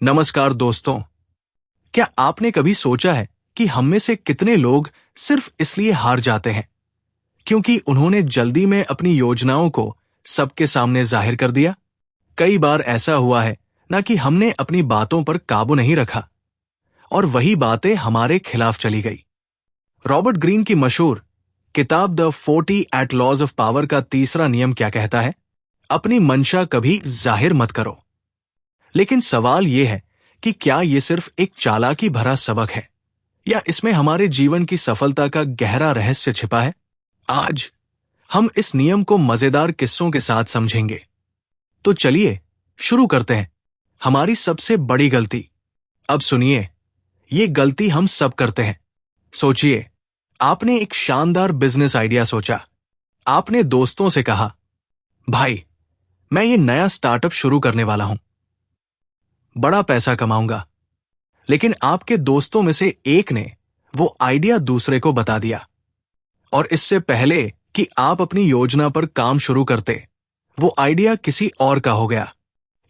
नमस्कार दोस्तों। क्या आपने कभी सोचा है कि हम में से कितने लोग सिर्फ इसलिए हार जाते हैं क्योंकि उन्होंने जल्दी में अपनी योजनाओं को सबके सामने जाहिर कर दिया? कई बार ऐसा हुआ है ना कि हमने अपनी बातों पर काबू नहीं रखा और वही बातें हमारे खिलाफ चली गई। रॉबर्ट ग्रीन की मशहूर किताब the 40 eight laws of power का तीसरा नियम क्या कहता है? अपनी मंशा कभी जाहिर मत करो। लेकिन सवाल यह है कि क्या यह सिर्फ एक चालाकी भरा सबक है या इसमें हमारे जीवन की सफलता का गहरा रहस्य छिपा है? आज हम इस नियम को मजेदार किस्सों के साथ समझेंगे। तो चलिए शुरू करते हैं। हमारी सबसे बड़ी गलती। अब सुनिए, ये गलती हम सब करते हैं। सोचिए, आपने एक शानदार बिजनेस आइडिया सोचा। आपने दोस्तों से कहा, भाई मैं ये नया स्टार्टअप शुरू करने वाला हूं, बड़ा पैसा कमाऊंगा। लेकिन आपके दोस्तों में से एक ने वो आइडिया दूसरे को बता दिया और इससे पहले कि आप अपनी योजना पर काम शुरू करते, वो आइडिया किसी और का हो गया।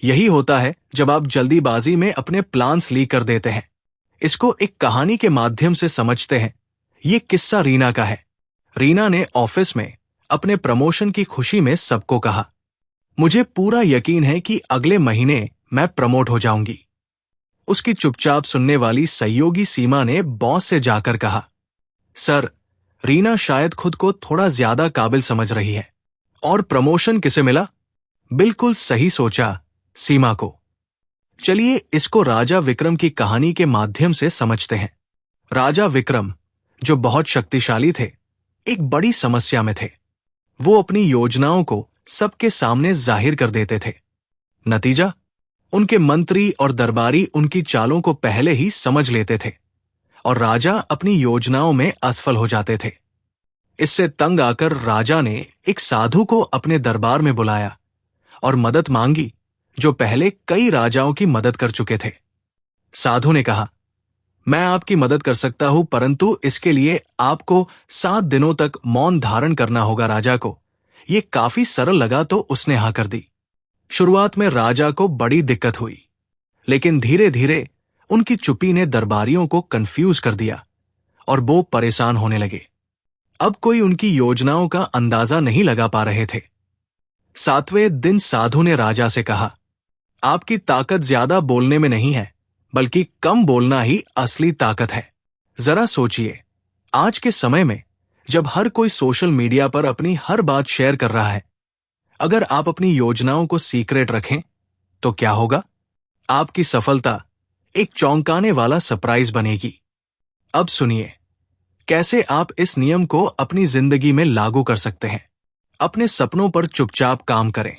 यही होता है जब आप जल्दीबाजी में अपने प्लान्स लीक कर देते हैं। इसको एक कहानी के माध्यम से समझते हैं। ये किस्सा रीना का है। रीना ने ऑफिस में अपने प्रमोशन की खुशी में सबको कहा, मुझे पूरा यकीन है कि अगले महीने मैं प्रमोट हो जाऊंगी। उसकी चुपचाप सुनने वाली सहयोगी सीमा ने बॉस से जाकर कहा, सर, रीना शायद खुद को थोड़ा ज्यादा काबिल समझ रही है। और प्रमोशन किसे मिला? बिल्कुल सही सोचा, सीमा को। चलिए इसको राजा विक्रम की कहानी के माध्यम से समझते हैं। राजा विक्रम, जो बहुत शक्तिशाली थे, एक बड़ी समस्या में थे। वो अपनी योजनाओं को सबके सामने जाहिर कर देते थे। नतीजा, उनके मंत्री और दरबारी उनकी चालों को पहले ही समझ लेते थे और राजा अपनी योजनाओं में असफल हो जाते थे। इससे तंग आकर राजा ने एक साधु को अपने दरबार में बुलाया और मदद मांगी, जो पहले कई राजाओं की मदद कर चुके थे। साधु ने कहा, मैं आपकी मदद कर सकता हूं, परंतु इसके लिए आपको 7 दिनों तक मौन धारण करना होगा। राजा को यह काफी सरल लगा तो उसने हाँ कर दी। शुरुआत में राजा को बड़ी दिक्कत हुई, लेकिन धीरे धीरे उनकी चुप्पी ने दरबारियों को कंफ्यूज कर दिया और वो परेशान होने लगे। अब कोई उनकी योजनाओं का अंदाजा नहीं लगा पा रहे थे। 7वें दिन साधु ने राजा से कहा, आपकी ताकत ज्यादा बोलने में नहीं है, बल्कि कम बोलना ही असली ताकत है। जरा सोचिए, आज के समय में जब हर कोई सोशल मीडिया पर अपनी हर बात शेयर कर रहा है, अगर आप अपनी योजनाओं को सीक्रेट रखें तो क्या होगा? आपकी सफलता एक चौंकाने वाला सरप्राइज बनेगी। अब सुनिए कैसे आप इस नियम को अपनी जिंदगी में लागू कर सकते हैं। अपने सपनों पर चुपचाप काम करें।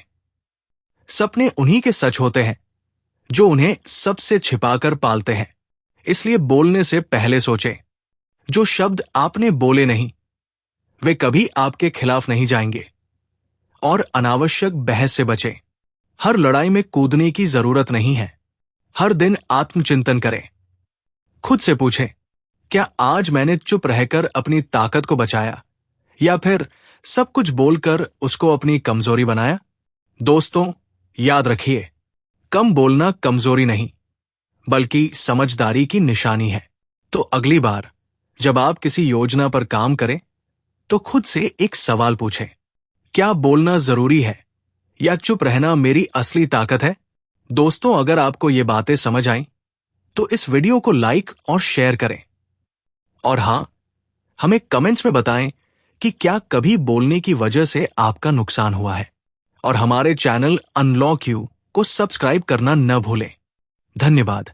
सपने उन्हीं के सच होते हैं जो उन्हें सबसे छिपाकर पालते हैं। इसलिए बोलने से पहले सोचें। जो शब्द आपने बोले नहीं, वे कभी आपके खिलाफ नहीं जाएंगे। और अनावश्यक बहस से बचें। हर लड़ाई में कूदने की जरूरत नहीं है। हर दिन आत्मचिंतन करें। खुद से पूछें, क्या आज मैंने चुप रहकर अपनी ताकत को बचाया या फिर सब कुछ बोलकर उसको अपनी कमजोरी बनाया? दोस्तों, याद रखिए, कम बोलना कमजोरी नहीं, बल्कि समझदारी की निशानी है। तो अगली बार जब आप किसी योजना पर काम करें, तो खुद से एक सवाल पूछें, क्या बोलना जरूरी है या चुप रहना मेरी असली ताकत है? दोस्तों, अगर आपको ये बातें समझ आईं, तो इस वीडियो को लाइक और शेयर करें। और हां, हमें कमेंट्स में बताएं कि क्या कभी बोलने की वजह से आपका नुकसान हुआ है। और हमारे चैनल अनलॉक यू को सब्सक्राइब करना न भूलें। धन्यवाद।